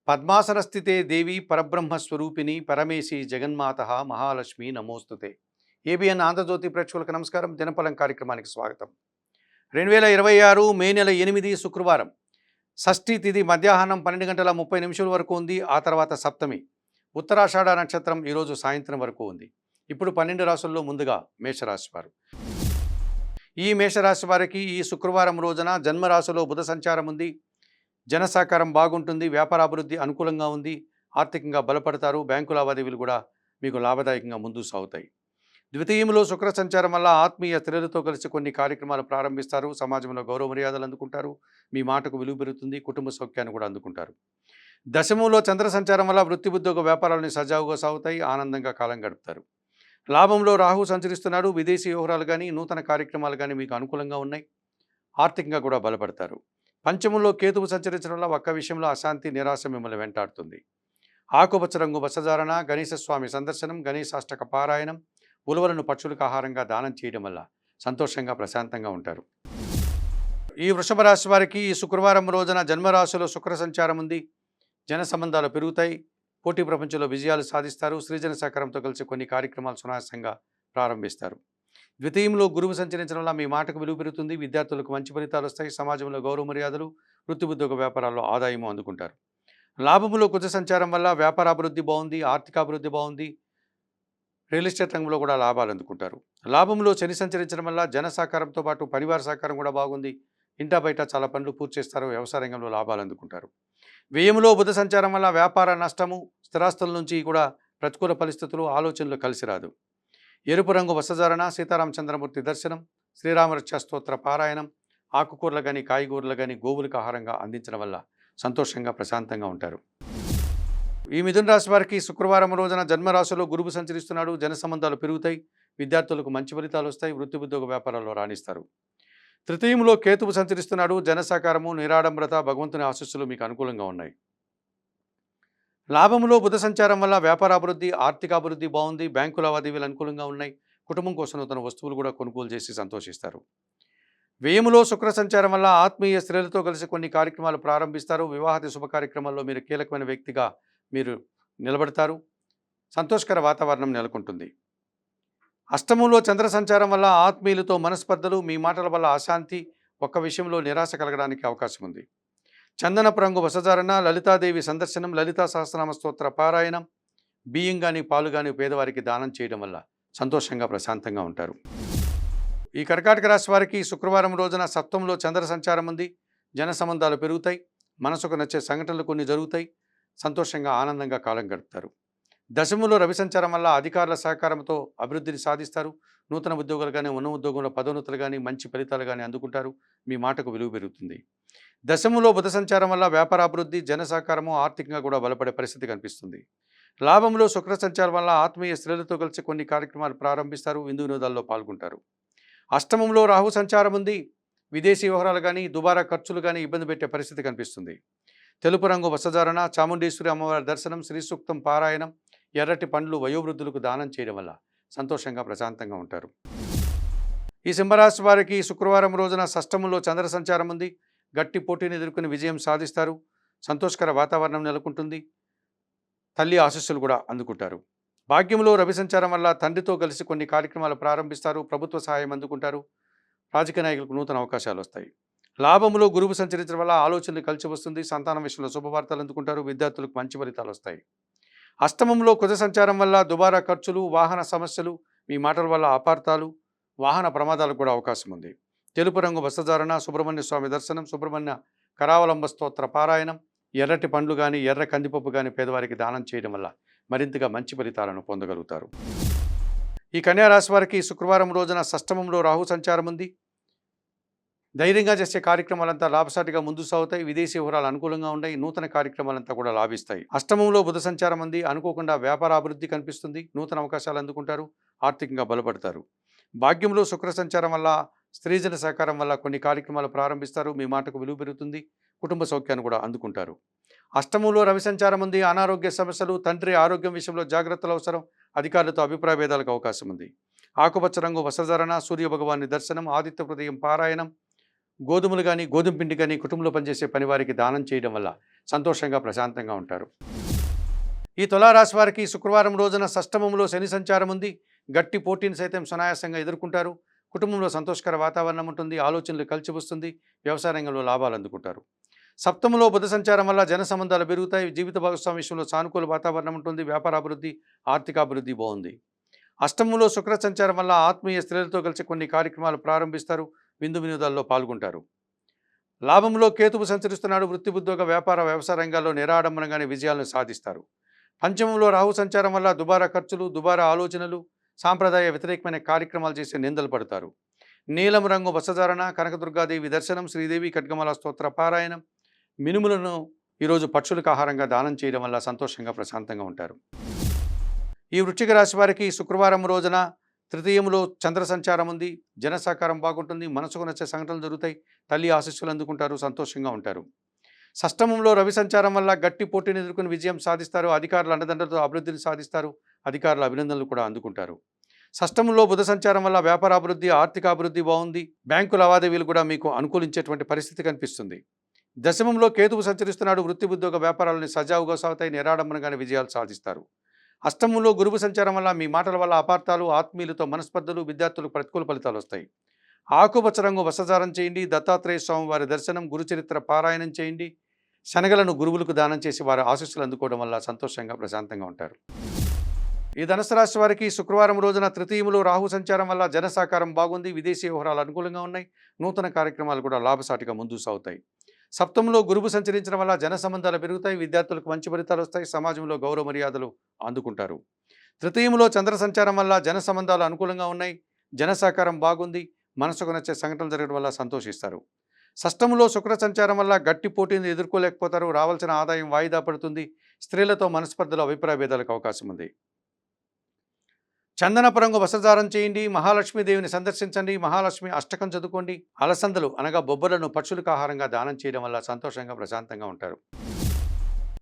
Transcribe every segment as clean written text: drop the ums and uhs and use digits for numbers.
పద్మాసనస్థితే దేవి పరబ్రహ్మస్వరూపిణి పరమేశి జగన్మాత మహాలక్ష్మి నమోస్తుతే. ఏబిఎన్ ఆంధ్రజ్యోతి ప్రేక్షకులకు నమస్కారం. దినఫలం కార్యక్రమానికి స్వాగతం. 2026 మే నెల 8 శుక్రవారం. షష్ఠి తిథి మధ్యాహ్నం 12 గంటల 30 నిమిషాల వరకు ఉంది. ఆ తర్వాత సప్తమి. ఉత్తరాషాఢ నక్షత్రం ఈరోజు సాయంత్రం వరకు ఉంది. ఇప్పుడు 12 రాశుల్లో ముందుగా మేషరాశి వారు. ఈ మేషరాశి వారికి ఈ శుక్రవారం రోజున జన్మరాశిలో బుధ సంచారం ఉంది. జన సహకారం బాగుంటుంది. వ్యాపార అభివృద్ధి అనుకూలంగా ఉంది. ఆర్థికంగా బలపడతారు. బ్యాంకు లావాదేవీలు కూడా మీకు లాభదాయకంగా ముందుకు సాగుతాయి. ద్వితీయంలో శుక్ర సంచారం వల్ల ఆత్మీయ స్త్రీలతో కలిసి కొన్ని కార్యక్రమాలు ప్రారంభిస్తారు. సమాజంలో గౌరవ మర్యాదలు అందుకుంటారు. మీ మాటకు విలువ పెరుగుతుంది. కుటుంబ సౌఖ్యాన్ని కూడా అందుకుంటారు. దశమంలో చంద్ర సంచారం వల్ల వృత్తి ఉద్యోగ వ్యాపారాలని సజావుగా సాగుతాయి. ఆనందంగా కాలం గడుపుతారు. లాభంలో రాహు సంచరిస్తున్నాడు. విదేశీ వ్యవహారాలు కానీ నూతన కార్యక్రమాలు కానీ మీకు అనుకూలంగా ఉన్నాయి. ఆర్థికంగా కూడా బలపడతారు. పంచమంలో కేతువు సంచరించడం వల్ల ఒక్క విషయంలో అశాంతి నిరాశ మిమ్మల్ని వెంటాడుతుంది. ఆకుపచ్చ రంగు వస్త్రధారణ, గణేశ స్వామి సందర్శనం, గణేశాష్టక పారాయణం, ఉలవలను పక్షులకు ఆహారంగా దానం చేయడం వల్ల సంతోషంగా ప్రశాంతంగా ఉంటారు. ఈ వృషభ రాశి వారికి ఈ శుక్రవారం రోజున జన్మరాశిలో శుక్ర సంచారం ఉంది. జన సంబంధాలు పెరుగుతాయి. పోటీ ప్రపంచంలో విజయాలు సాధిస్తారు. సృజన సహకారంతో కలిసి కొన్ని కార్యక్రమాలు సునాయాసంగా ప్రారంభిస్తారు. ద్వితీయంలో గురువు సంచరించడం వల్ల మీ మాటకు విలువ పెరుగుతుంది. విద్యార్థులకు మంచి ఫలితాలు వస్తాయి. సమాజంలో గౌరవ మర్యాదలు, వృత్తి ఉద్యోగ వ్యాపారాల్లో ఆదాయము అందుకుంటారు. లాభములో కుజ సంచారం వల్ల వ్యాపార అభివృద్ధి బాగుంది. ఆర్థిక అభివృద్ధి బాగుంది. రియల్ ఎస్టేట్ రంగంలో కూడా లాభాలు అందుకుంటారు. లాభంలో శని సంచరించడం వల్ల జన సహకారంతో పాటు పరివార సహకారం కూడా బాగుంది. ఇంటా బయట చాలా పనులు పూర్తి చేస్తారు. వ్యవసాయ రంగంలో లాభాలు అందుకుంటారు. వ్యయంలో బుధ సంచారం వల్ల వ్యాపార నష్టము, స్థిరాస్తుల నుంచి కూడా ప్రతికూల పరిస్థితులు, ఆలోచనలు కలిసి రాదు. ఎరుపు రంగు వస్త్రధారణ, సీతారామచంద్రమూర్తి దర్శనం, శ్రీరామరక్ష స్తోత్ర పారాయణం, ఆకుకూరలు కానీ కాయగూరలు కానీ గోవులకు ఆహారంగా అందించడం వల్ల సంతోషంగా ప్రశాంతంగా ఉంటారు. ఈ మిథున రాశి వారికి శుక్రవారం రోజున జన్మరాశిలో గురువు సంచరిస్తున్నాడు. జన సంబంధాలు పెరుగుతాయి. విద్యార్థులకు మంచి ఫలితాలు వస్తాయి. వృత్తి ఉద్యోగ వ్యాపారాల్లో రాణిస్తారు. తృతీయంలో కేతువు సంచరిస్తున్నాడు. జన సహకారము, నిరాడంబరత, భగవంతుని ఆశీస్సులు మీకు అనుకూలంగా ఉన్నాయి. లాభంలో బుధ సంచారం వల్ల వ్యాపార అభివృద్ధి, ఆర్థిక అభివృద్ధి బాగుంది. బ్యాంకు లావాదేవీలు అనుకూలంగా ఉన్నాయి. కుటుంబం కోసం నూతన వస్తువులు కూడా కొనుగోలు చేసి సంతోషిస్తారు. వ్యయములో శుక్ర సంచారం వల్ల ఆత్మీయ స్త్రీలతో కలిసి కొన్ని కార్యక్రమాలు ప్రారంభిస్తారు. వివాహాది శుభ కార్యక్రమాల్లో మీరు కీలకమైన వ్యక్తిగా మీరు నిలబడతారు. సంతోషకర వాతావరణం నెలకొంటుంది. అష్టమంలో చంద్ర సంచారం వల్ల ఆత్మీయులతో మనస్పర్ధలు, మీ మాటల వల్ల అశాంతి, ఒక్క విషయంలో నిరాశ కలగడానికి అవకాశం ఉంది. చందనపు రంగు వసధారణ, లలితాదేవి సందర్శనం, లలితా సహస్రనామ స్తోత్ర పారాయణం, బియ్యం కానీ పాలు కానీ పేదవారికి దానం చేయడం వల్ల సంతోషంగా ప్రశాంతంగా ఉంటారు. ఈ కర్కాటక రాశి వారికి శుక్రవారం రోజున సప్తంలో చంద్ర సంచారం ఉంది. జన సంబంధాలు పెరుగుతాయి. మనసుకు నచ్చే సంఘటనలు కొన్ని జరుగుతాయి. సంతోషంగా ఆనందంగా కాలం గడుపుతారు. దశములో రవి సంచారం వల్ల అధికారుల సహకారంతో అభివృద్ధిని సాధిస్తారు. నూతన ఉద్యోగాలు కానీ ఉన్న ఉద్యోగంలో పదోన్నతులు కానీ మంచి ఫలితాలు కానీ అందుకుంటారు. మీ మాటకు విలువ పెరుగుతుంది. దశములో బుధ సంచారం వల్ల వ్యాపార అభివృద్ధి, జన సహకారము, ఆర్థికంగా కూడా బలపడే పరిస్థితి కనిపిస్తుంది. లాభంలో శుక్ర సంచారం వల్ల ఆత్మీయ స్త్రీలతో కలిసి కొన్ని కార్యక్రమాలు ప్రారంభిస్తారు. విందు వినోదాల్లో పాల్గొంటారు. అష్టమంలో రాహు సంచారం ఉంది. విదేశీ వ్యవహారాలు కానీ దుబారా ఖర్చులు కానీ ఇబ్బంది పెట్టే పరిస్థితి కనిపిస్తుంది. తెలుపు రంగు వస్త్రధారణ, చాముండేశ్వరి అమ్మవారి దర్శనం, శ్రీ సూక్తం పారాయణం, ఎర్రటి పండ్లు వయోవృద్ధులకు దానం చేయడం వల్ల సంతోషంగా ప్రశాంతంగా ఉంటారు. ఈ సింహరాశి వారికి శుక్రవారం రోజున షష్టమంలో చంద్ర సంచారం ఉంది. గట్టి పోటీని ఎదుర్కొని విజయం సాధిస్తారు. సంతోషకర వాతావరణం నెలకొంటుంది. తల్లి ఆశీస్సులు కూడా అందుకుంటారు. భాగ్యంలో రవి సంచారం వల్ల తండ్రితో కలిసి కొన్ని కార్యక్రమాలు ప్రారంభిస్తారు. ప్రభుత్వ సహాయం అందుకుంటారు. రాజకీయ నాయకులకు నూతన అవకాశాలు వస్తాయి. లాభంలో గురువు సంచరించడం వల్ల ఆలోచనలు కలిసి వస్తుంది. సంతానం విషయంలో శుభవార్తలు అందుకుంటారు. విద్యార్థులకు మంచి ఫలితాలు వస్తాయి. అష్టమంలో కుజ సంచారం వల్ల దుబారా ఖర్చులు, వాహన సమస్యలు, మీ మాటల వల్ల అపార్థాలు, వాహన ప్రమాదాలకు కూడా అవకాశం ఉంది. తెలుపు రంగు వస్త్రధారణ, సుబ్రహ్మణ్య స్వామి దర్శనం, సుబ్రహ్మణ్య కరావలంబ స్తోత్ర పారాయణం, ఎర్రటి పండ్లు కానీ ఎర్ర కందిపప్పు కానీ పేదవారికి దానం చేయడం వల్ల మరింతగా మంచి ఫలితాలను పొందగలుగుతారు. ఈ కన్యా రాశి వారికి శుక్రవారం రోజున షష్టమంలో రాహు సంచారం ఉంది. ధైర్యంగా చేసే కార్యక్రమాలంతా లాభసాటిగా ముందు సాగుతాయి. విదేశీ వ్యవహారాలు అనుకూలంగా ఉన్నాయి. నూతన కార్యక్రమాలంతా కూడా లాభిస్తాయి. అష్టమంలో బుధ సంచారం ఉంది. అనుకోకుండా వ్యాపార అభివృద్ధి కనిపిస్తుంది. నూతన అవకాశాలు అందుకుంటారు. ఆర్థికంగా బలపడతారు. భాగ్యంలో శుక్ర సంచారం వల్ల స్త్రీజన సహకారం వల్ల కొన్ని కార్యక్రమాలు ప్రారంభిస్తారు. మీ మాటకు విలువ పెరుగుతుంది. కుటుంబ సౌఖ్యాన్ని కూడా అందుకుంటారు. అష్టమంలో రవి సంచారం ఉంది. అనారోగ్య సమస్యలు, తండ్రి ఆరోగ్యం విషయంలో జాగ్రత్తలు అవసరం. అధికారులతో అభిప్రాయ భేదాలకు అవకాశం ఉంది. ఆకుపచ్చ రంగు వస్త్రధారణ, సూర్య భగవాన్ని దర్శనం, ఆదిత్య హృదయం పారాయణం, గోధుమలు కానీ గోధుమ పిండి కానీ కుటుంబంలో పనిచేసే పని వారికి దానం చేయడం వల్ల సంతోషంగా ప్రశాంతంగా ఉంటారు. ఈ తులారాశి వారికి శుక్రవారం రోజున షష్టమంలో శని సంచారం ఉంది. గట్టి పోటీని సైతం సునాయాసంగా ఎదుర్కొంటారు. కుటుంబంలో సంతోషకర వాతావరణం ఉంటుంది. ఆలోచనలు కలిసి వస్తుంది. వ్యవసాయ రంగంలో లాభాలు అందుకుంటారు. సప్తమంలో బుధ సంచారం వల్ల జన సంబంధాలు పెరుగుతాయి. జీవిత భాగస్వామి విషయంలో సానుకూల వాతావరణం ఉంటుంది. వ్యాపార అభివృద్ధి, ఆర్థిక అభివృద్ధి బాగుంది. అష్టమంలో శుక్ర సంచారం వల్ల ఆత్మీయ స్త్రీలతో కలిసి కొన్ని కార్యక్రమాలు ప్రారంభిస్తారు. విందు వినోదాల్లో పాల్గొంటారు. లాభంలో కేతువు సంచరిస్తున్నాడు. వృత్తి, ఉద్యోగ, వ్యాపార, వ్యవసాయ రంగాల్లో నిరాడంబరంగానే విజయాలను సాధిస్తారు. పంచమంలో రాహు సంచారం వల్ల దుబారా ఖర్చులు, దుబారా ఆలోచనలు, సాంప్రదాయ వ్యతిరేకమైన కార్యక్రమాలు చేసి నిందలు పడతారు. నీలం రంగు వస్త్రధారణ, కనకదుర్గాదేవి దర్శనం, శ్రీదేవి ఖడ్గమాల స్తోత్ర పారాయణం, మినుములను ఈరోజు పక్షులకు ఆహారంగా దానం చేయడం వల్ల సంతోషంగా ప్రశాంతంగా ఉంటారు. ఈ వృశ్చిక రాశి వారికి శుక్రవారం రోజున తృతీయంలో చంద్ర సంచారం ఉంది. జన సహకారం బాగుంటుంది. మనసుకు నచ్చే సంఘటనలు జరుగుతాయి. తల్లి ఆశీస్సులు అందుకుంటారు. సంతోషంగా ఉంటారు. షష్టమంలో రవి సంచారం వల్ల గట్టి పోటీని ఎదుర్కొని విజయం సాధిస్తారు. అధికారుల అండదండలతో అభివృద్ధిని సాధిస్తారు. అధికారుల అభినందనలు కూడా అందుకుంటారు. షష్టమంలో బుధ సంచారం వల్ల వ్యాపార అభివృద్ధి, ఆర్థిక అభివృద్ధి బాగుంది. బ్యాంకు లావాదేవీలు కూడా మీకు అనుకూలించేటువంటి పరిస్థితి కనిపిస్తుంది. దశమంలో కేతువు సంచరిస్తున్నాడు. వృత్తి, ఉద్యోగ, వ్యాపారాలని సజావుగా సాగుతాయి. నిరాడంబరంగానే విజయాలు సాధిస్తారు. అష్టమంలో గురువు సంచారం వల్ల మీ మాటల వల్ల అపార్థాలు, ఆత్మీయులతో మనస్పర్ధలు, విద్యార్థులకు ప్రతికూల ఫలితాలు వస్తాయి. ఆకుపచ్చ రంగు వస్త్రధారణ చేయండి. దత్తాత్రేయ స్వామి వారి దర్శనం, గురుచరిత్ర పారాయణం చేయండి. శనగలను గురువులకు దానం చేసి వారి ఆశీస్సులు అందుకోవడం వల్ల సంతోషంగా ప్రశాంతంగా ఉంటారు. ఈ ధనుసు రాశి వారికి శుక్రవారం రోజున తృతీయంలో రాహు సంచారం వల్ల జన సహకారం బాగుంది. విదేశీ వ్యవహారాలు అనుకూలంగా ఉన్నాయి. నూతన కార్యక్రమాలు కూడా లాభసాటిగా ముందుకు సాగుతాయి. సప్తమంలో గురువు సంచరించడం వల్ల జన సంబంధాలు పెరుగుతాయి. విద్యార్థులకు మంచి ఫలితాలు వస్తాయి. సమాజంలో గౌరవ మర్యాదలు అందుకుంటారు. తృతీయంలో చంద్ర సంచారం వల్ల జన సంబంధాలు అనుకూలంగా ఉన్నాయి. జన సహకారం బాగుంది. మనసుకు నచ్చే సంఘటనలు జరగడం వల్ల సంతోషిస్తారు. షష్టంలో శుక్ర సంచారం వల్ల గట్టి పోటీని ఎదుర్కోలేకపోతారు. రావాల్సిన ఆదాయం వాయిదా పడుతుంది. స్త్రీలతో మనస్పర్ధలు, అభిప్రాయ భేదాలకు అవకాశం ఉంది. చందనపు రంగు వస్త్రధారణ చేయండి. మహాలక్ష్మీదేవిని సందర్శించండి. మహాలక్ష్మి అష్టకం చదువుకోండి. అలసందలు అనగా బొబ్బలను పక్షులకు ఆహారంగా దానం చేయడం వల్ల సంతోషంగా ప్రశాంతంగా ఉంటారు.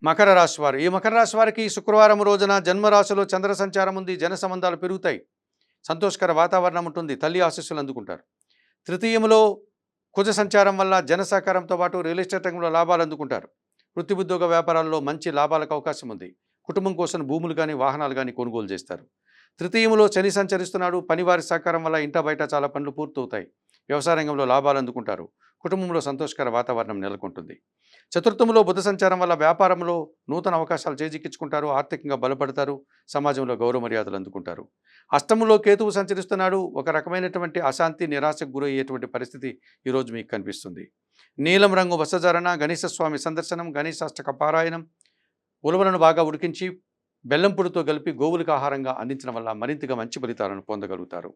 మకర రాశి వారు. ఈ మకర రాశి వారికి శుక్రవారం రోజున జన్మరాశిలో చంద్ర సంచారం ఉంది. జన సంబంధాలు పెరుగుతాయి. సంతోషకర వాతావరణం ఉంటుంది. తల్లి ఆశీస్సులు అందుకుంటారు. తృతీయంలో కుజ సంచారం వల్ల జన సహకారంతో పాటు రియల్ ఎస్టేట్ రంగంలో లాభాలు అందుకుంటారు. వృత్తి, ఉద్యోగ, వ్యాపారాల్లో మంచి లాభాలకు అవకాశం ఉంది. కుటుంబం కోసం భూములు కానీ వాహనాలు కానీ కొనుగోలు చేస్తారు. తృతీయంలో శని సంచరిస్తున్నాడు. పనివారి సహకారం వల్ల ఇంట బయట చాలా పనులు పూర్తవుతాయి. వ్యవసాయ రంగంలో లాభాలు అందుకుంటారు. కుటుంబంలో సంతోషకర వాతావరణం నెలకొంటుంది. చతుర్థంలో బుధ సంచారం వల్ల వ్యాపారంలో నూతన అవకాశాలు చేజిక్కించుకుంటారు. ఆర్థికంగా బలపడతారు. సమాజంలో గౌరవ మర్యాదలు అందుకుంటారు. అష్టమంలో కేతువు సంచరిస్తున్నాడు. ఒక రకమైనటువంటి అశాంతి, నిరాశకు గురయ్యేటువంటి పరిస్థితి ఈరోజు మీకు కనిపిస్తుంది. నీలం రంగు వస్త్రధారణ, గణేశ స్వామి సందర్శనం, గణేశాష్టక పారాయణం, ఉలవలను బాగా ఉడికించి బెల్లం పొడితో కలిపి గోవులకు ఆహారంగా అందించడం వల్ల మరింతగా మంచి ఫలితాలను పొందగలుగుతారు.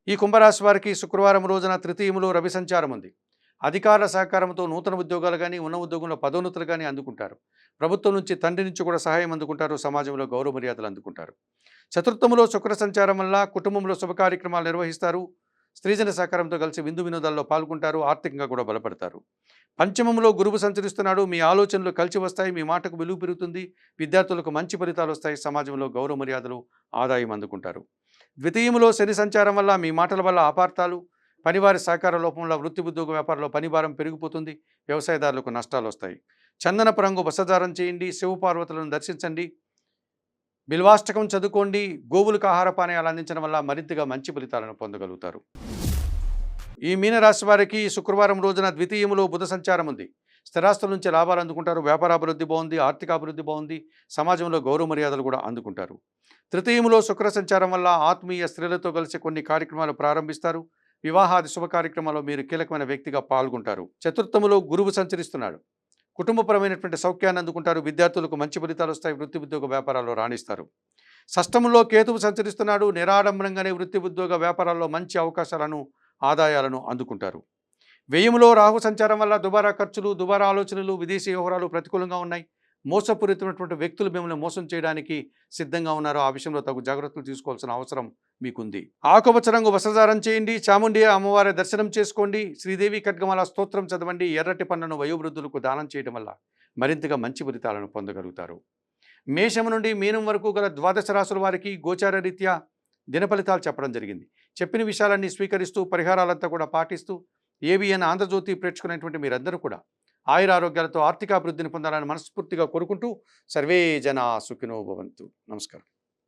ఈ కుంభరాశి వారికి శుక్రవారం రోజున తృతీయంలో రవి సంచారం ఉంది. అధికారుల సహకారంతో నూతన ఉద్యోగాలు కానీ, ఉన్న ఉద్యోగంలో పదోన్నతులు కానీ అందుకుంటారు. ప్రభుత్వం నుంచి, తండ్రి నుంచి కూడా సహాయం అందుకుంటారు. సమాజంలో గౌరవ మర్యాదలు అందుకుంటారు. చతుర్థంలో శుక్ర సంచారం వల్ల కుటుంబంలో శుభ కార్యక్రమాలు నిర్వహిస్తారు. స్త్రీజన సహకారంతో కలిసి విందు వినోదాల్లో పాల్గొంటారు. ఆర్థికంగా కూడా బలపడతారు. పంచమంలో గురువు సంచరిస్తున్నాడు. మీ ఆలోచనలు కలిసి వస్తాయి. మీ మాటకు విలువ పెరుగుతుంది. విద్యార్థులకు మంచి ఫలితాలు వస్తాయి. సమాజంలో గౌరవ మర్యాదలు, ఆదాయం అందుకుంటారు. ద్వితీయంలో శని సంచారం వల్ల మీ మాటల వల్ల అపార్థాలు, పనివారి సహకార లోపం వల్ల వృత్తి, ఉద్యోగ, వ్యాపారంలో పనిభారం పెరిగిపోతుంది. వ్యవసాయదారులకు నష్టాలు వస్తాయి. చందనపు రంగు వస్త్రధారణ చేయండి. శివపార్వతులను దర్శించండి. బిల్వాష్టకం చదువుకోండి. గోవులకు ఆహార పానీయాలు అందించడం వల్ల మరింతగా మంచి ఫలితాలను పొందగలుగుతారు. ఈ మీనరాశి వారికి శుక్రవారం రోజున ద్వితీయంలో బుధ సంచారం ఉంది. స్థిరాస్తుల నుంచి లాభాలు అందుకుంటారు. వ్యాపార అభివృద్ధి బాగుంది. ఆర్థిక అభివృద్ధి బాగుంది. సమాజంలో గౌరవ మర్యాదలు కూడా అందుకుంటారు. తృతీయంలో శుక్ర సంచారం వల్ల ఆత్మీయ స్త్రీలతో కలిసి కొన్ని కార్యక్రమాలు ప్రారంభిస్తారు. వివాహాది శుభ కార్యక్రమాల్లో మీరు కీలకమైన వ్యక్తిగా పాల్గొంటారు. చతుర్థములో గురువు సంచరిస్తున్నాడు. కుటుంబపరమైనటువంటి సౌఖ్యాన్ని అందుకుంటారు. విద్యార్థులకు మంచి ఫలితాలు వస్తాయి. వృత్తి, ఉద్యోగ, వ్యాపారాల్లో రాణిస్తారు. షష్టంలో కేతువు సంచరిస్తున్నాడు. నిరాడంబరంగానే వృత్తి, ఉద్యోగ, వ్యాపారాల్లో మంచి అవకాశాలను, ఆదాయాలను అందుకుంటారు. వ్యయంలో రాహు సంచారం వల్ల దుబారా ఖర్చులు, దుబారా ఆలోచనలు, విదేశీ వ్యవహారాలు ప్రతికూలంగా ఉన్నాయి. మోసపూరితమైనటువంటి వ్యక్తులు మిమ్మల్ని మోసం చేయడానికి సిద్ధంగా ఉన్నారు. ఆ విషయంలో తగు జాగ్రత్తలు తీసుకోవాల్సిన అవసరం మీకుంది. ఆకుపచ్చ రంగు వస్త్రధారణ చేయండి. చాముండి అమ్మవారి దర్శనం చేసుకోండి. శ్రీదేవి ఖడ్గమాల స్తోత్రం చదవండి. ఎర్రటి పన్నును వయోవృద్ధులకు దానం చేయడం వల్ల మరింతగా మంచి ఫలితాలను పొందగలుగుతారు. మేషం నుండి మీనం వరకు గల ద్వాదశ రాశుల వారికి గోచార రీత్యా దిన ఫలితాలు చెప్పడం జరిగింది. చెప్పిన విషయాలన్నీ స్వీకరిస్తూ, పరిహారాలంతా కూడా పాటిస్తూ ఏబిఎన్ ఆంధ్రజ్యోతి ప్రేక్షకులైనటువంటి మీరందరూ కూడా ఆయుర ఆరోగ్యాలతో ఆర్థిక అభివృద్ధిని పొందాలని మనస్ఫూర్తిగా కోరుకుంటూ సర్వే జనా సుఖినో భవంతు. నమస్కారం.